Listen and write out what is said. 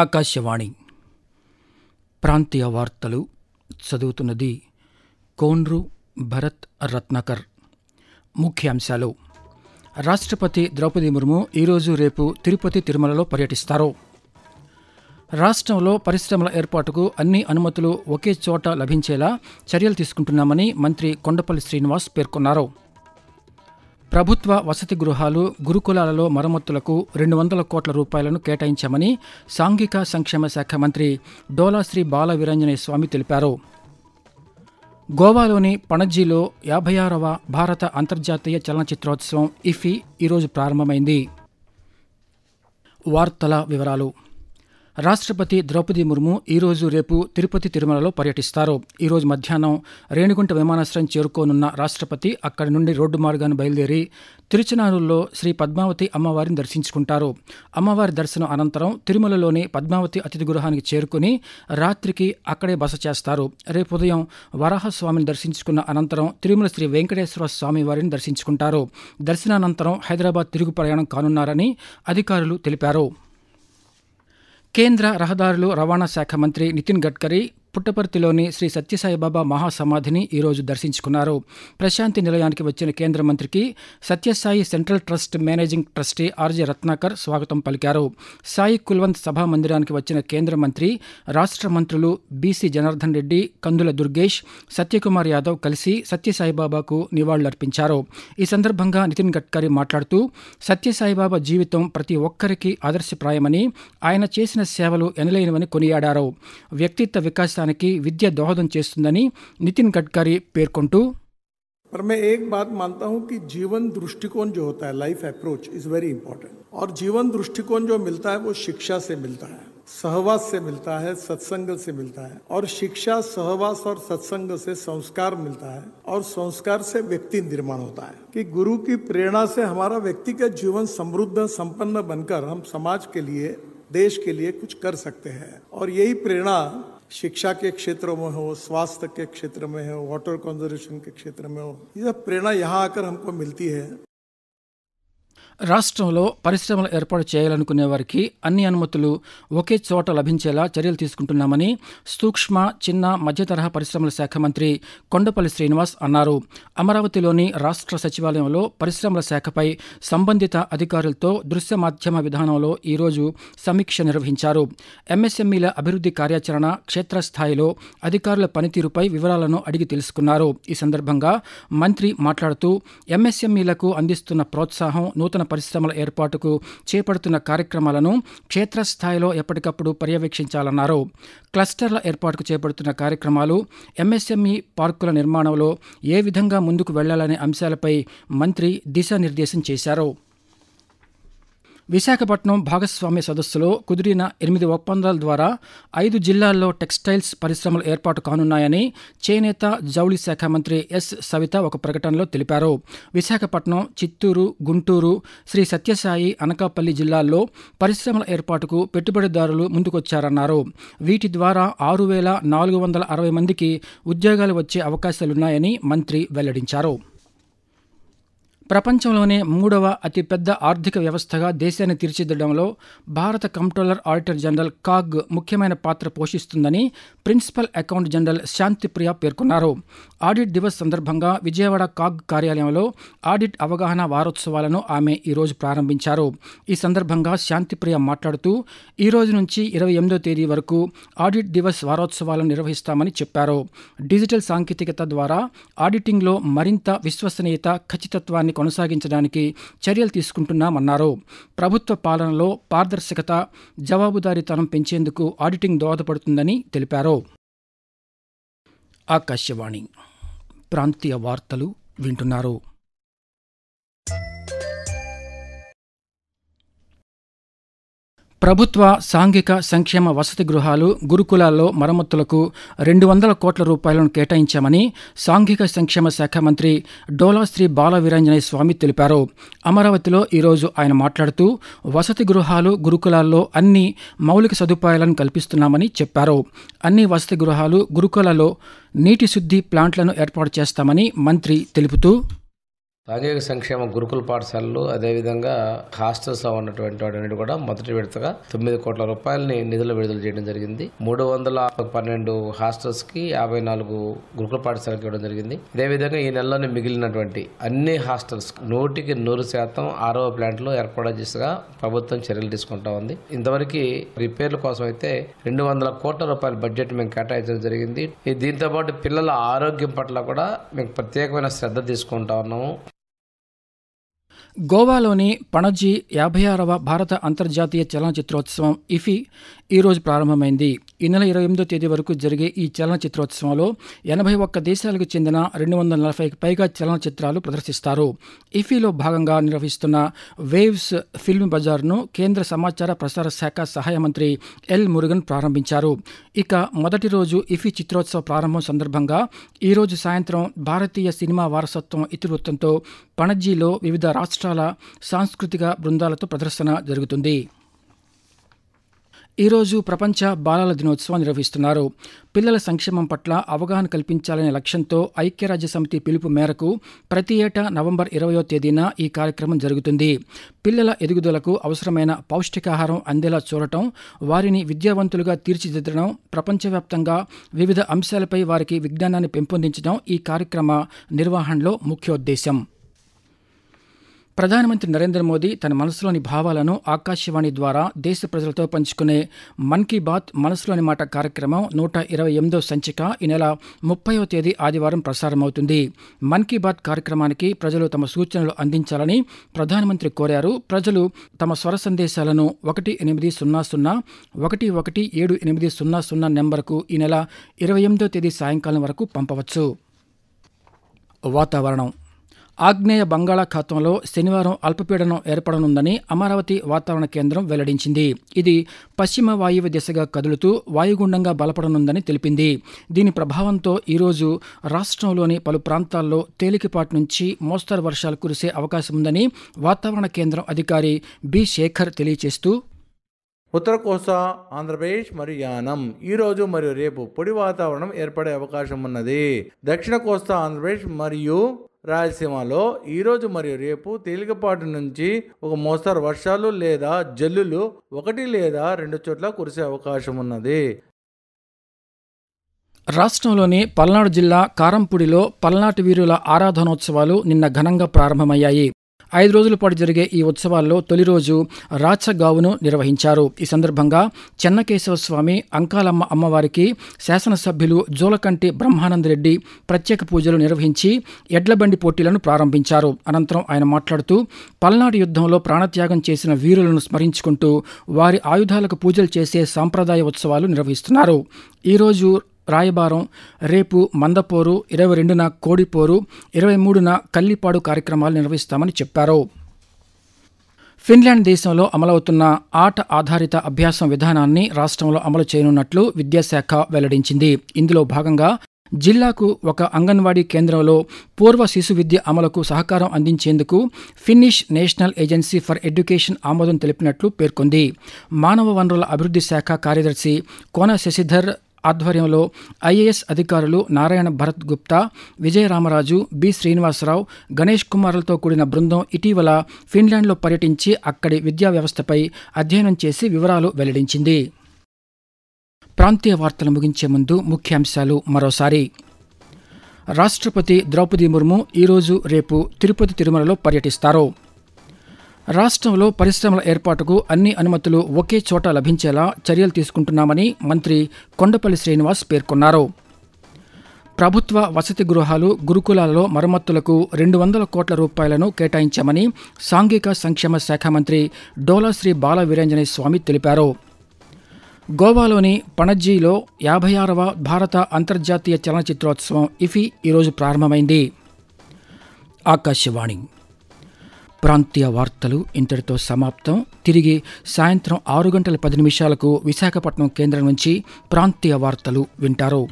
ఆకాశవాణి ప్రాంతీయ వార్తలు చదువుతున్నది కోన్రు భరత్ రత్నాకర్. ముఖ్యాంశాలు: రాష్ట్రపతి ద్రౌపది ముర్ము ఈరోజు రేపు తిరుపతి తిరుమలలో పర్యటిస్తారు. రాష్ట్రంలో పరిశ్రమల ఏర్పాటుకు అన్ని అనుమతులు ఒకే చోట లభించేలా చర్యలు తీసుకుంటున్నామని మంత్రి కొండపల్లి శ్రీనివాస్ పేర్కొన్నారు. ప్రభుత్వ వసతి గృహాలు, గురుకులాలలో మరమ్మతులకు 200 కోట్ల రూపాయలను కేటాయించామని సాంఘిక సంక్షేమ శాఖ మంత్రి డోలా శ్రీ బాల వీరాంజనేయ స్వామి తెలిపారు. గోవాలోని పణజీలో 56వ భారత అంతర్జాతీయ చలనచిత్రోత్సవం ఇఫీ ఈరోజు ప్రారంభమైంది. వార్తల వివరాలు: రాష్ట్రపతి ద్రౌపది ముర్ము ఈరోజు రేపు తిరుపతి తిరుమలలో పర్యటిస్తారు. ఈరోజు మధ్యాహ్నం రేణిగుంట విమానాశ్రయం చేరుకోనున్న రాష్ట్రపతి అక్కడి నుండి రోడ్డు మార్గాన్ని బయలుదేరి తిరుచనారులో శ్రీ పద్మావతి అమ్మవారిని దర్శించుకుంటారు. అమ్మవారి దర్శనం అనంతరం తిరుమలలోని పద్మావతి అతిథి గృహానికి చేరుకుని రాత్రికి అక్కడే బస చేస్తారు. రేపు ఉదయం వరాహస్వామిని దర్శించుకున్న అనంతరం తిరుమల శ్రీ వెంకటేశ్వర స్వామి వారిని దర్శించుకుంటారు. దర్శనానంతరం హైదరాబాద్ తిరుగు ప్రయాణం కానున్నారని అధికారులు తెలిపారు. కేంద్ర రహదారులు రవాణా శాఖ మంత్రి నితిన్ గడ్కరీ పుట్టపర్తిలోని శ్రీ సత్యసాయిబాబా మహాసమాధిని ఈరోజు దర్శించుకున్నారు. ప్రశాంతి నిలయానికి వచ్చిన కేంద్ర మంత్రికి Sathya Sai central trust managing trustee RJ Ratnakar స్వాగతం పలికారు. సాయి కుల్వంత్ సభా మందిరానికి వచ్చిన కేంద్ర మంత్రి, రాష్ట్ర మంత్రులు బీసీ జనార్దన్ రెడ్డి, కందుల దుర్గేష్, సత్యకుమార్ యాదవ్ కలిసి సత్యసాయిబాబాకు నివాళులర్పించారు. ఈ సందర్భంగా నితిన్ గడ్కరీ మాట్లాడుతూ సత్యసాయిబాబా జీవితం ప్రతి ఒక్కరికి ఆదర్శప్రాయమని, ఆయన చేసిన సేవలు ఎనలేనివని కొనియాడారు. వ్యక్తిత్వ వికాసానికి విద్య దోహదం చేస్తుందని నితిన్ గడ్కరీ పేర్కొంటూ, पर मैं एक बात मानता हूं कि जीवन दृष्टिकोण जो होता है, life approach is very important, और जीवन दृष्टिकोण जो मिलता है वो शिक्षा से मिलता है, सहवास से मिलता है, सत्संग से मिलता है, और शिक्षा, सहवास और सत्संग से संस्कार मिलता है, और संस्कार से व्यक्ति निर्माण होता है कि गुरु की प्रेरणा से हमारा व्यक्तिगत जीवन समृद्ध संपन्न बनकर हम समाज के लिए, देश के लिए कुछ कर सकते हैं. और यही प्रेरणा शिक्षा के क्षेत्रों में हो, स्वास्थ्य के क्षेत्र में हो, वाटर कंजर्वेशन के क्षेत्र में हो, यह प्रेरणा यहाँ आकर हमको मिलती है. రాష్ట్రంలో పరిశ్రమలు ఏర్పాటు చేయాలనుకునే వారికి అన్ని అనుమతులు ఒకే చోట లభించేలా చర్యలు తీసుకుంటున్నామని సూక్ష్మ, చిన్న, మధ్య తరహా పరిశ్రమల శాఖ మంత్రి కొండపల్లి శ్రీనివాస్ అన్నారు. అమరావతిలోని రాష్ట్ర సచివాలయంలో పరిశ్రమల శాఖపై సంబంధిత అధికారులతో దృశ్య మాధ్యమ విధానంలో ఈరోజు సమీక్ష నిర్వహించారు. ఎంఎస్ఎంఈల అభివృద్ధి కార్యాచరణ, క్షేత్రస్థాయిలో అధికారుల పనితీరుపై వివరాలను అడిగి తెలుసుకున్నారు. ఈ సందర్భంగా మంత్రి మాట్లాడుతూ ఎంఎస్ఎంఈలకు అందిస్తున్న ప్రోత్సాహం, నూతన పరిశ్రమల ఏర్పాటుకు చేపడుతున్న కార్యక్రమాలను క్షేత్రస్థాయిలో ఎప్పటికప్పుడు పర్యవేక్షించాలన్నారు. క్లస్టర్ల ఏర్పాటుకు చేపడుతున్న కార్యక్రమాలు, ఎంఎస్ఎంఈ పార్కుల నిర్మాణంలో ఏ విధంగా ముందుకు వెళ్లాలనే అంశాలపై మంత్రి దిశానిర్దేశం చేశారు. విశాఖపట్నం భాగస్వామ్య సదస్సులో కుదిరిన 8 ఒప్పందాల ద్వారా 5 జిల్లాల్లో టెక్స్టైల్స్ పరిశ్రమలు ఏర్పాటు కానున్నాయని చేనేత, జౌళి శాఖ మంత్రి ఎస్ సవిత ఒక ప్రకటనలో తెలిపారు. విశాఖపట్నం, చిత్తూరు, గుంటూరు, శ్రీ సత్యసాయి, అనకాపల్లి జిల్లాల్లో పరిశ్రమల ఏర్పాటుకు పెట్టుబడిదారులు ముందుకొచ్చారన్నారు. వీటి ద్వారా 6,460 మందికి ఉద్యోగాలు వచ్చే అవకాశాలున్నాయని మంత్రి వెల్లడించారు. ప్రపంచంలోనే 3వ అతిపెద్ద ఆర్థిక వ్యవస్థగా దేశాన్ని తీర్చిదిద్దడంలో భారత కంప్ట్రోలర్ ఆడిటర్ జనరల్ కాగ్ ముఖ్యమైన పాత్ర పోషిస్తుందని ప్రిన్సిపల్ అకౌంట్ జనరల్ శాంతిప్రియ పేర్కొన్నారు. ఆడిట్ దివస్ సందర్భంగా విజయవాడ కాగ్ కార్యాలయంలో ఆడిట్ అవగాహన వారోత్సవాలను ఆమె ఈరోజు ప్రారంభించారు. ఈ సందర్భంగా శాంతిప్రియ మాట్లాడుతూ ఈ రోజు నుంచి 28వ తేదీ వరకు ఆడిట్ దివస్ వారోత్సవాలను నిర్వహిస్తామని చెప్పారు. డిజిటల్ సాంకేతికత ద్వారా ఆడిటింగ్లో మరింత విశ్వసనీయత, ఖచ్చితత్వాన్ని కొనసాగించడానికి చర్యలు తీసుకుంటున్నామన్నారు. ప్రభుత్వ పాలనలో పారదర్శకత, జవాబుదారీతనం పెంచేందుకు ఆడిటింగ్ దోహదపడుతుందని తెలిపారు. ఆకాశవాణి ప్రాంతీయ వార్తలు వింటున్నారు. ప్రభుత్వ సాంఘిక సంక్షేమ వసతి గృహాలు, గురుకులాల్లో మరమ్మతులకు 200 కోట్ల రూపాయలను కేటాయించామని సాంఘిక సంక్షేమ శాఖ మంత్రి డోలా శ్రీ బాల వీరాంజనేయ స్వామి తెలిపారు. అమరావతిలో ఈరోజు ఆయన మాట్లాడుతూ వసతి గృహాలు, గురుకులాల్లో అన్ని మౌలిక సదుపాయాలను కల్పిస్తున్నామని చెప్పారు. అన్ని వసతి గృహాలు, గురుకులాల్లో నీటి శుద్ధి ప్లాంట్లను ఏర్పాటు చేస్తామని మంత్రి తెలుపుతూ, సాంఘిక సంక్షేమ గురుకుల పాఠశాలలు అదేవిధంగా హాస్టల్స్ ఉన్నటువంటి వాటిని కూడా మొదటి విడతగా 9 కోట్ల రూపాయలని నిధులు విడుదల చేయడం జరిగింది. 312 హాస్టల్స్ కి 54 గురుకుల పాఠశాలకు ఇవ్వడం జరిగింది. అదేవిధంగా ఈ నెలలోనే మిగిలినటువంటి అన్ని హాస్టల్స్ 100% ఆర్ఓ ప్లాంట్లు ఏర్పాటు చేసేగా ప్రభుత్వం చర్యలు తీసుకుంటా ఉంది. ఇంతవరకు రిపేర్ల కోసం అయితే 200 కోట్ల రూపాయల బడ్జెట్ మేము కేటాయించడం జరిగింది. దీంతో పాటు పిల్లల ఆరోగ్యం పట్ల కూడా మేము ప్రత్యేకమైన శ్రద్ధ తీసుకుంటా ఉన్నాము. గోవాలోని పణజీ 56వ భారత అంతర్జాతీయ చలనచిత్రోత్సవం ఇఫీ ఈరోజు ప్రారంభమైంది. ఈ నెల 28వ తేదీ వరకు జరిగే ఈ చలనచిత్రోత్సవంలో 81 దేశాలకు చెందిన 240కి పైగా చలనచిత్రాలు ప్రదర్శిస్తారు. ఇఫీలో భాగంగా నిర్వహిస్తున్న వేవ్స్ ఫిల్మ్ బజార్ను కేంద్ర సమాచార ప్రసార శాఖ సహాయ మంత్రి ఎల్ మురుగన్ ప్రారంభించారు. ఇక మొదటి రోజు ఇఫీ చిత్రోత్సవ ప్రారంభం సందర్భంగా ఈరోజు సాయంత్రం భారతీయ సినిమా వారసత్వం ఇతివృత్తంతో పణజీలో వివిధ రాష్ట్రాల సాంస్కృతిక బృందాలతో ప్రదర్శన జరుగుతుంది. ఈరోజు ప్రపంచ బాలల దినోత్సవం నిర్వహిస్తున్నారు. పిల్లల సంక్షేమం పట్ల అవగాహన కల్పించాలనే లక్ష్యంతో ఐక్యరాజ్య సమితి పిలుపు మేరకు ప్రతి ఏటా నవంబర్ 20వ తేదీన ఈ కార్యక్రమం జరుగుతుంది. పిల్లల ఎదుగుదలకు అవసరమైన పౌష్టికాహారం అందేలా చూడటం, వారిని విద్యావంతులుగా తీర్చిదిద్దడం, ప్రపంచవ్యాప్తంగా వివిధ అంశాలపై వారికి విజ్ఞానాన్ని పెంపొందించడం ఈ కార్యక్రమ నిర్వహణలో ముఖ్యోద్దేశం. ప్రధానమంత్రి నరేంద్ర మోదీ తన మనసులోని భావాలను ఆకాశవాణి ద్వారా దేశ ప్రజలతో పంచుకునే మన్ కీ బాత్ మనసులోని మాట కార్యక్రమం 128వ సంచిక ఈ నెల 30వ తేదీ ఆదివారం ప్రసారమవుతుంది. మన్ కీ బాత్ కార్యక్రమానికి ప్రజలు తమ సూచనలు అందించాలని ప్రధానమంత్రి కోరారు. ప్రజలు తమ స్వర సందేశాలను 1800-117800 నెంబర్కు ఈ నెల 28వ తేదీ సాయంకాలం వరకు పంపవచ్చు. వాతావరణం. ఆగ్నేయ బంగాళాఖాతంలో శనివారం అల్పపీడనం ఏర్పడనుందని అమరావతి వాతావరణ కేంద్రం వెల్లడించింది. ఇది పశ్చిమ వాయువ్య దిశగా కదులుతూ వాయుగుండంగా బలపడనుందని తెలిపింది. దీని ప్రభావంతో ఈరోజు రాష్ట్రంలోని పలు ప్రాంతాల్లో తేలికపాటి నుంచి మోస్తరు వర్షాలు కురిసే అవకాశం ఉందని వాతావరణ కేంద్రం అధికారి బి శేఖర్ తెలియజేస్తూ, ఉత్తర కోస్తా ఆంధ్రప్రదేశ్ మరియు యానం ఈరోజు మరియు రేపు పొడి వాతావరణం ఏర్పడే అవకాశం ఉన్నది. దక్షిణ కోస్తా ఆంధ్రప్రదేశ్ మరియు రాయలసీమలో ఈరోజు మరియు రేపు తేలికపాటి నుంచి ఒక మోస్తరు వర్షాలు లేదా జల్లులు 1 లేదా 2 చోట్ల కురిసే అవకాశం ఉన్నది. రాష్ట్రంలోని పల్నాడు జిల్లా కారంపూడిలో పల్నాటి వీరుల ఆరాధనోత్సవాలు నిన్న ఘనంగా ప్రారంభమయ్యాయి. 5 రోజుల పాటు జరిగే ఈ ఉత్సవాల్లో తొలి రోజు రాచగావును నిర్వహించారు. ఈ సందర్భంగా చెన్నకేశవ స్వామి, అంకాలమ్మ అమ్మవారికి శాసనసభ్యులు జోలకంటి బ్రహ్మానందరెడ్డి ప్రత్యేక పూజలు నిర్వహించి ఎడ్లబండి పోటీలను ప్రారంభించారు. అనంతరం ఆయన మాట్లాడుతూ, పల్నాడు యుద్ధంలో ప్రాణత్యాగం చేసిన వీరులను స్మరించుకుంటూ వారి ఆయుధాలకు పూజలు చేసే సాంప్రదాయ ఉత్సవాలు నిర్వహిస్తున్నారు. ఈరోజు రాయబారం, రేపు మందపోరు, 22న కోడిపోరు, 23న కల్లిపాడు కార్యక్రమాలు నిర్వహిస్తామని చెప్పారు. ఫిన్లాండ్ దేశంలో అమలవుతున్న ఆట ఆధారిత అభ్యాసం విధానాన్ని రాష్ట్రంలో అమలు చేయనున్నట్లు విద్యాశాఖ వెల్లడించింది. ఇందులో భాగంగా జిల్లాకు ఒక అంగన్వాడీ కేంద్రంలో పూర్వ శిశు విద్య అమలుకు సహకారం అందించేందుకు Finnish national agency for education ఆమోదం తెలిపినట్లు పేర్కొంది. మానవ వనరుల అభివృద్ధి శాఖ కార్యదర్శి కోన శశిధర్ ఆధ్వర్యంలో ఐఏఎస్ అధికారులు నారాయణ భరత్ గుప్తా, విజయరామరాజు, బి శ్రీనివాసరావు, గణేష్ కుమార్లతో కూడిన బృందం ఇటీవల ఫిన్లాండ్లో పర్యటించి అక్కడి విద్యా వ్యవస్థపై అధ్యయనం చేసి వివరాలు వెల్లడించింది. ప్రాంతీయ వార్తలు ముగించే ముందు ముఖ్యాంశాలు మరోసారి. రాష్ట్రపతి ద్రౌపది ముర్ము ఈరోజు రేపు తిరుపతి తిరుమలలో పర్యటిస్తారు. రాష్ట్రంలో పరిశ్రమల ఏర్పాటుకు అన్ని అనుమతులు ఒకే చోట లభించేలా చర్యలు తీసుకుంటున్నామని మంత్రి కొండపల్లి శ్రీనివాస్ పేర్కొన్నారు. ప్రభుత్వ వసతి గృహాలు, గురుకులాలలో మరమ్మతులకు 200 కోట్ల రూపాయలను కేటాయించామని సాంఘిక సంక్షేమ శాఖ మంత్రి డోలాశ్రీ బాల వీరాంజనేయ స్వామి తెలిపారు. గోవాలోని పణజీలో 56వ భారత అంతర్జాతీయ చలనచిత్రోత్సవం ఇఫీ ఈరోజు ప్రారంభమైంది. ఆకాశవాణి ప్రాంతీయ వార్తలు ఇంతటితో సమాప్తం. తిరిగి సాయంత్రం 6 గంటల 10 నిమిషాలకు విశాఖపట్నం కేంద్రం నుంచి ప్రాంతీయ వార్తలు వింటారు.